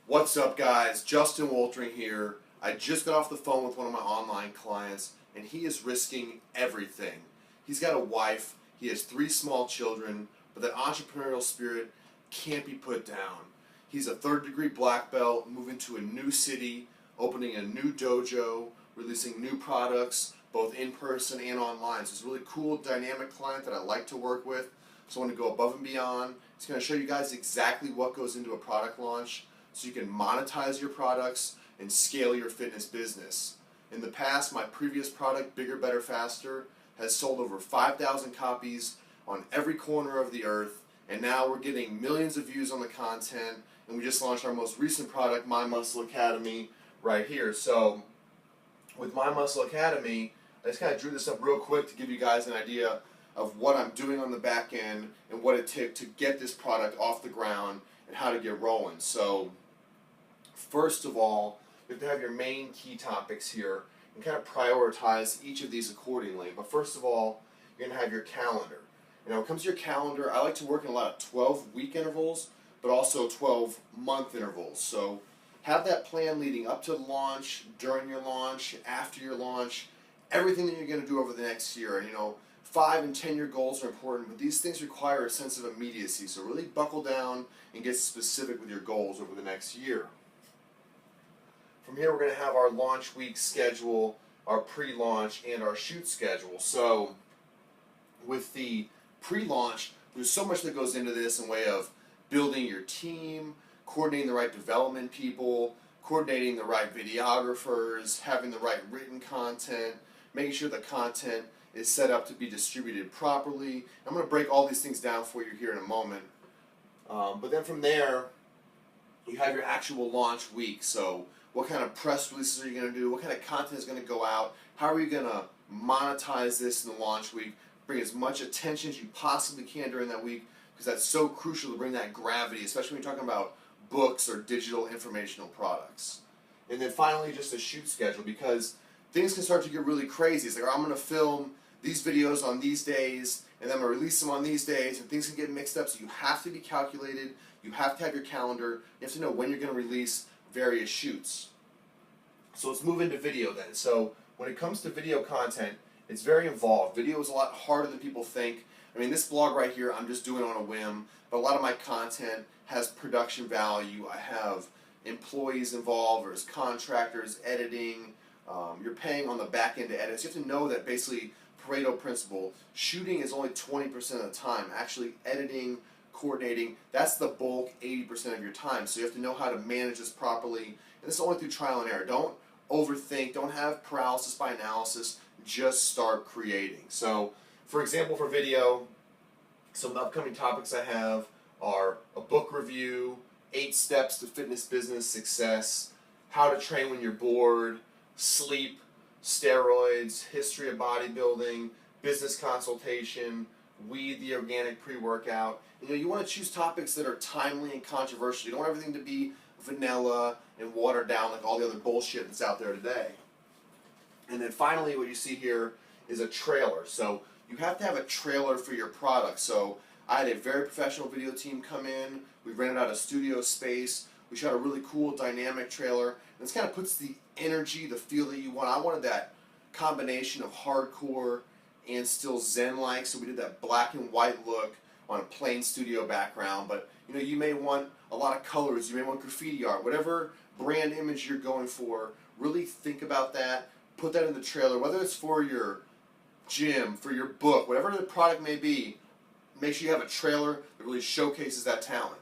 What's up, guys? Justin Woltering here. I just got off the phone with one of my online clients, and he is risking everything. He's got a wife, he has 3 small children, but that entrepreneurial spirit can't be put down. He's a 3rd-degree black belt, moving to a new city, opening a new dojo, releasing new products, both in person and online. So it's a really cool, dynamic client that I like to work with. So I want to go above and beyond. It's going to show you guys exactly what goes into a product launch, so you can monetize your products and scale your fitness business. In the past, my previous product, Bigger, Better, Faster, has sold over 5,000 copies on every corner of the earth, and now we're getting millions of views on the content, and we just launched our most recent product, My Muscle Academy, right here. So with My Muscle Academy, I just kind of drew this up real quick to give you guys an idea of what I'm doing on the back end and what it took to get this product off the ground and how to get rolling. So first of all, you have to have your main key topics here and kind of prioritize each of these accordingly. But first of all, you're going to have your calendar. And when it comes to your calendar, I like to work in a lot of 12-week intervals, but also 12-month intervals. So have that plan leading up to the launch, during your launch, after your launch, everything that you're going to do over the next year. And 5 and 10-year goals are important, but these things require a sense of immediacy. So really buckle down and get specific with your goals over the next year. From here, we're going to have our launch week schedule, our pre-launch, and our shoot schedule. So with the pre-launch, there's so much that goes into this in way of building your team, coordinating the right development people, coordinating the right videographers, having the right written content, making sure the content is set up to be distributed properly. I'm going to break all these things down for you here in a moment. But then from there, you have your actual launch week. So what kind of press releases are you going to do? What kind of content is going to go out? How are you going to monetize this in the launch week? Bring as much attention as you possibly can during that week, because that's so crucial to bring that gravity, especially when you're talking about books or digital informational products. And then finally, just a shoot schedule, because things can start to get really crazy. It's like, I'm going to film these videos on these days, and then I'm going to release them on these days, and things can get mixed up. So you have to be calculated. You have to have your calendar. You have to know when you're going to release various shoots. So let's move into video then. So when it comes to video content, it's very involved. Video is a lot harder than people think. I mean, this blog right here, I'm just doing on a whim, but a lot of my content has production value. I have employees involved, there's contractors, editing. You're paying on the back end to edit. So you have to know that basically Pareto principle, shooting is only 20% of the time. Actually editing, coordinating, that's the bulk 80% of your time. So you have to know how to manage this properly. And this is only through trial and error. Don't overthink, don't have paralysis by analysis, just start creating. So for example, for video, some upcoming topics I have are a book review, 8 steps to fitness business success, how to train when you're bored, sleep, steroids, history of bodybuilding, business consultation, weed the organic pre-workout. You want to choose topics that are timely and controversial. You don't want everything to be vanilla and watered down like all the other bullshit that's out there today. And then finally, what you see here is a trailer. So you have to have a trailer for your product. So I had a very professional video team come in. We rented out a studio space. We shot a really cool dynamic trailer. And this kind of puts the energy, the feel that you want. I wanted that combination of hardcore and still zen-like. So we did that black and white look on a plain studio background. But you may want a lot of colors. You may want graffiti art. Whatever brand image you're going for, really think about that. Put that in the trailer, whether it's for your gym, for your book, whatever the product may be. Make sure you have a trailer that really showcases that talent.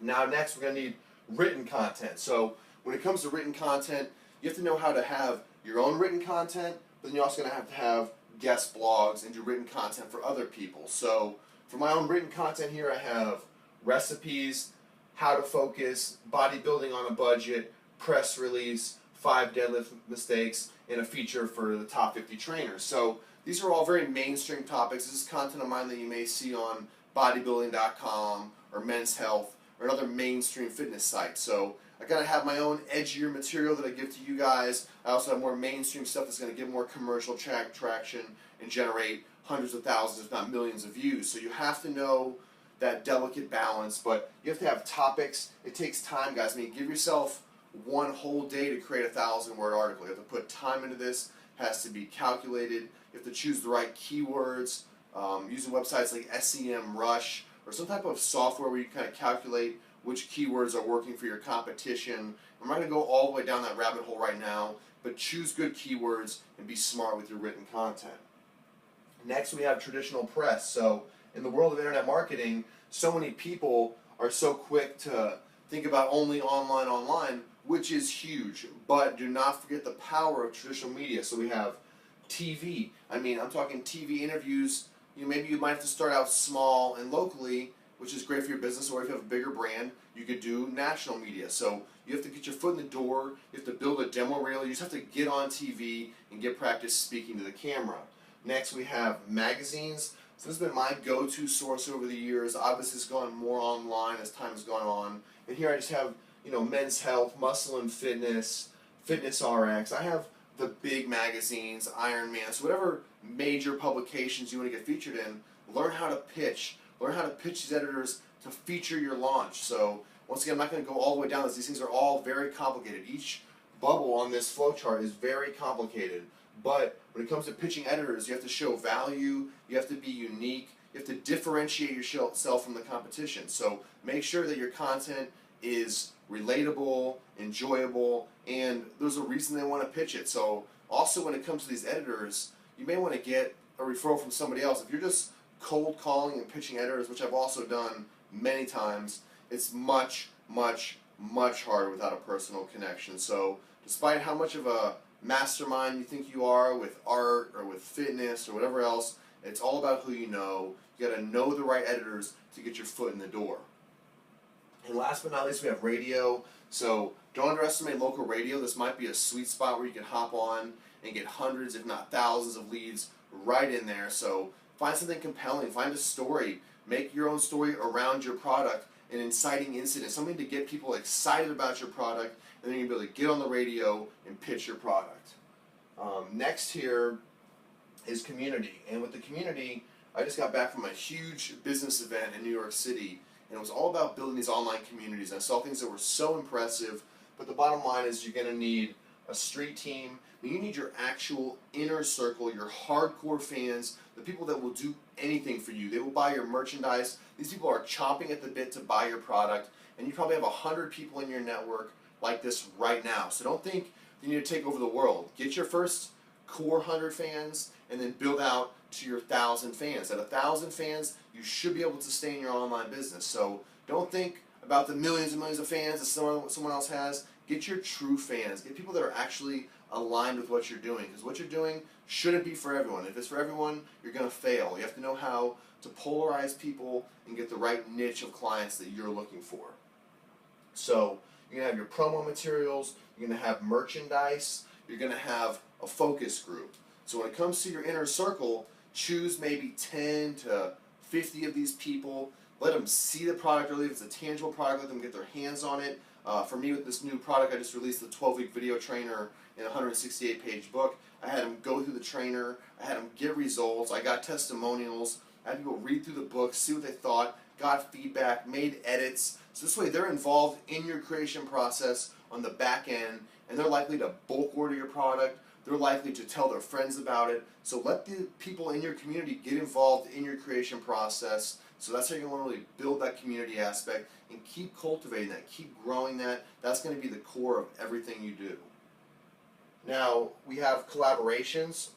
Now next, we're going to need written content. So when it comes to written content, you have to know how to have your own written content, but then you're also going to have guest blogs and do written content for other people. So for my own written content here, I have recipes, how to focus, bodybuilding on a budget, press release, 5 deadlift mistakes, and a feature for the top 50 trainers. So these are all very mainstream topics. This is content of mine that you may see on bodybuilding.com or Men's Health or another mainstream fitness site. So I gotta have my own edgier material that I give to you guys. I also have more mainstream stuff that's gonna get more commercial traction and generate hundreds of thousands, if not millions of views. So you have to know that delicate balance, but you have to have topics. It takes time, guys. I mean, give yourself one whole day to create a 1,000-word article. You have to put time into this. It has to be calculated. You have to choose the right keywords, using websites like SEMrush or some type of software where you kind of calculate which keywords are working for your competition. I'm not going to go all the way down that rabbit hole right now, but choose good keywords and be smart with your written content. Next, we have traditional press. So in the world of internet marketing, so many people are so quick to think about only online, which is huge. But do not forget the power of traditional media. So we have TV. I mean, I'm talking TV interviews. Maybe you might have to start out small and locally, which is great for your business, or if you have a bigger brand, you could do national media. So you have to get your foot in the door, you have to build a demo reel, you just have to get on TV and get practice speaking to the camera. Next, we have magazines. So this has been my go-to source over the years. Obviously, it's gone more online as time has gone on. And here I just have, Men's Health, Muscle and Fitness, Fitness RX. I have the big magazines, Iron Man, so whatever major publications you want to get featured in, learn how to pitch. Learn how to pitch these editors to feature your launch. So once again, I'm not going to go all the way down this. These things are all very complicated. Each bubble on this flowchart is very complicated. But when it comes to pitching editors, you have to show value, you have to be unique, you have to differentiate yourself from the competition. So make sure that your content is relatable, enjoyable, and there's a reason they want to pitch it. So also when it comes to these editors, you may want to get a referral from somebody else. If you're just cold calling and pitching editors, which I've also done many times, it's much, much, much harder without a personal connection. So despite how much of a mastermind you think you are with art or with fitness or whatever else, it's all about who you know. You got to know the right editors to get your foot in the door. And last but not least, we have radio. So don't underestimate local radio. This might be a sweet spot where you can hop on and get hundreds, if not thousands, of leads right in there. So find something compelling. Find a story. Make your own story around your product, an inciting incident, something to get people excited about your product, and then you'll be able to get on the radio and pitch your product. Next here is community. And with the community, I just got back from a huge business event in New York City, and it was all about building these online communities. I saw things that were so impressive, but the bottom line is you're going to need a street team. You need your actual inner circle, your hardcore fans, the people that will do anything for you. They will buy your merchandise. These people are chomping at the bit to buy your product, and you probably have 100 people in your network like this right now. So don't think you need to take over the world. Get your first core 100 fans, and then build out to your 1,000 fans. At 1,000 fans, you should be able to sustain your online business. So don't think about the millions and millions of fans that someone else has. Get your true fans. Get people that are actually aligned with what you're doing, because what you're doing shouldn't be for everyone. If it's for everyone, you're going to fail. You have to know how to polarize people and get the right niche of clients that you're looking for. So you're going to have your promo materials, you're going to have merchandise, you're going to have a focus group. So when it comes to your inner circle, choose maybe 10 to 50 of these people. Let them see the product early. If it's a tangible product, let them get their hands on it. For me, with this new product, I just released the 12-week video trainer in a 168-page book. I had them go through the trainer. I had them get results. I got testimonials. I had people read through the book, see what they thought, got feedback, made edits. So this way, they're involved in your creation process on the back end, and they're likely to bulk order your product. They're likely to tell their friends about it. So let the people in your community get involved in your creation process. So that's how you're going to really build that community aspect and keep cultivating that, keep growing that. That's going to be the core of everything you do. Now, we have collaborations.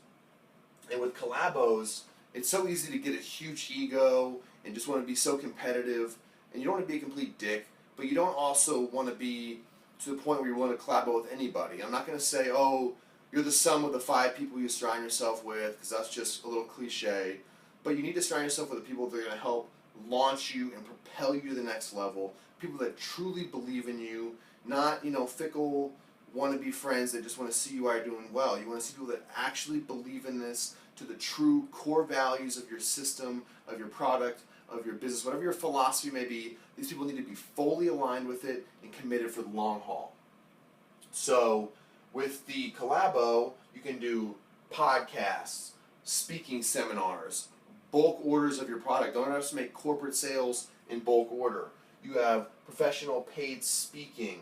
And with collabos, it's so easy to get a huge ego and just want to be so competitive. And you don't want to be a complete dick, but you don't also want to be to the point where you're willing to collabo with anybody. I'm not going to say, oh, you're the sum of the 5 people you surround yourself with, because that's just a little cliche. But you need to surround yourself with the people that are going to help launch you and propel you to the next level. People that truly believe in you, not, fickle wannabe friends that just want to see you are doing well. You want to see people that actually believe in this to the true core values of your system, of your product, of your business, whatever your philosophy may be. These people need to be fully aligned with it and committed for the long haul. So with the collabo, you can do podcasts, speaking seminars, bulk orders of your product. Don't underestimate corporate sales in bulk order. You have professional paid speaking,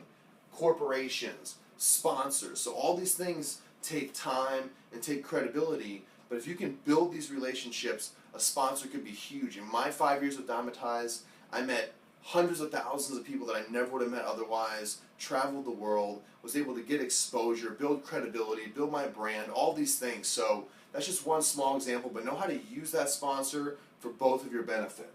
corporations, sponsors. So all these things take time and take credibility, but if you can build these relationships, a sponsor could be huge. In my 5 years with Dymatize, I met hundreds of thousands of people that I never would have met otherwise, traveled the world, was able to get exposure, build credibility, build my brand, all these things. So that's just one small example, but know how to use that sponsor for both of your benefit.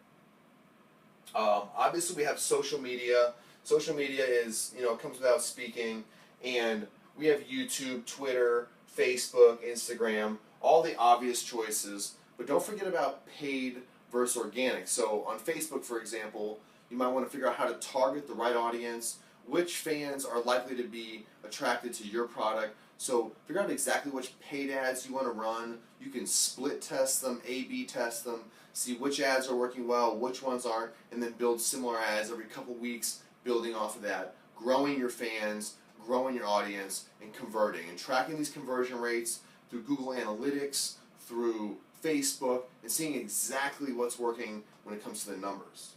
Obviously we have social media. Social media is, comes without speaking, and we have YouTube, Twitter, Facebook, Instagram, all the obvious choices, but don't forget about paid versus organic. So on Facebook, for example, you might want to figure out how to target the right audience, which fans are likely to be attracted to your product. So figure out exactly which paid ads you want to run. You can split test them, A/B test them, see which ads are working well, which ones aren't, and then build similar ads every couple weeks, building off of that, growing your fans, growing your audience, and converting. And tracking these conversion rates through Google Analytics, through Facebook, and seeing exactly what's working when it comes to the numbers.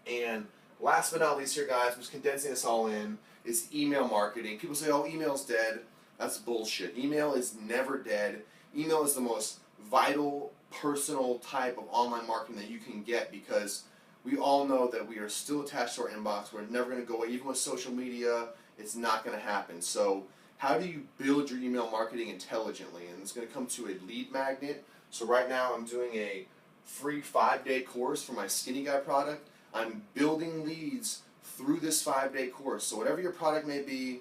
And last but not least here, guys, I'm just condensing this all in, is email marketing. People say, oh, email's dead. That's bullshit. Email is never dead. Email is the most vital, personal type of online marketing that you can get, because we all know that we are still attached to our inbox. We're never going to go away. Even with social media, it's not going to happen. So how do you build your email marketing intelligently? And it's going to come to a lead magnet. So right now I'm doing a free 5-day course for my Skinny Guy product. I'm building leads through this 5-day course. So whatever your product may be,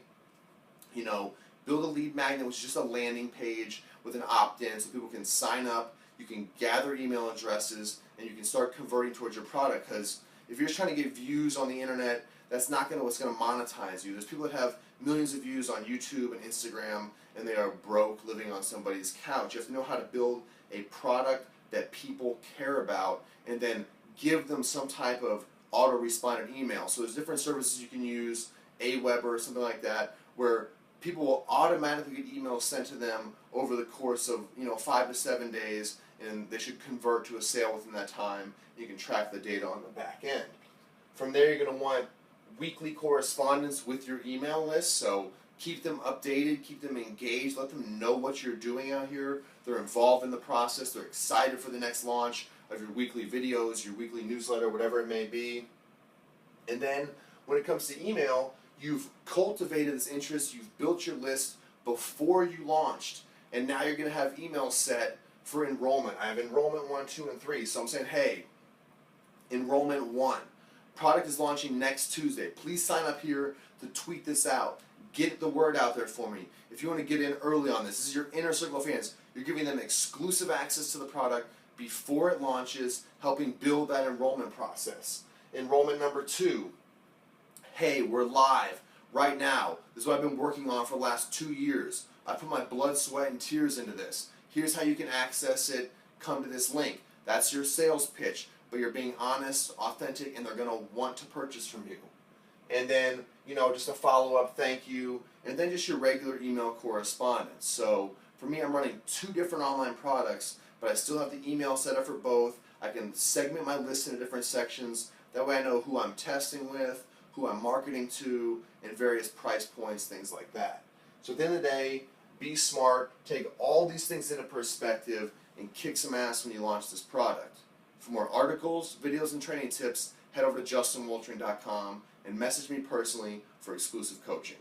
build a lead magnet, which is just a landing page with an opt-in so people can sign up. You can gather email addresses, and you can start converting towards your product. Because if you're just trying to get views on the internet, that's not what's going to monetize you. There's people that have millions of views on YouTube and Instagram, and they are broke living on somebody's couch. You have to know how to build a product that people care about, and then give them some type of autoresponded email. So there's different services you can use, Aweber or something like that, where people will automatically get emails sent to them over the course of 5 to 7 days, and they should convert to a sale within that time. You can track the data on the back end. From there, you're going to want weekly correspondence with your email list. So keep them updated, keep them engaged, let them know what you're doing out here. They're involved in the process. They're excited for the next launch of your weekly videos, your weekly newsletter, whatever it may be. And then when it comes to email, you've cultivated this interest, you've built your list before you launched, and now you're going to have emails set for enrollment. I have enrollment 1, 2, and 3. So I'm saying, hey, enrollment 1, product is launching next Tuesday. Please sign up here to tweet this out. Get the word out there for me. If you want to get in early on this, this is your inner circle of fans. You're giving them exclusive access to the product before it launches, helping build that enrollment process. Enrollment number 2, hey, we're live right now. This is what I've been working on for the last 2 years. I put my blood, sweat, and tears into this. Here's how you can access it. Come to this link. That's your sales pitch, but you're being honest, authentic, and they're going to want to purchase from you. And then, just a follow-up thank you, and then just your regular email correspondence. So for me, I'm running 2 different online products, but I still have the email set up for both. I can segment my list into different sections. That way I know who I'm testing with, who I'm marketing to, and various price points, things like that. So at the end of the day, be smart, take all these things into perspective, and kick some ass when you launch this product. For more articles, videos, and training tips, head over to justinwoltering.com and message me personally for exclusive coaching.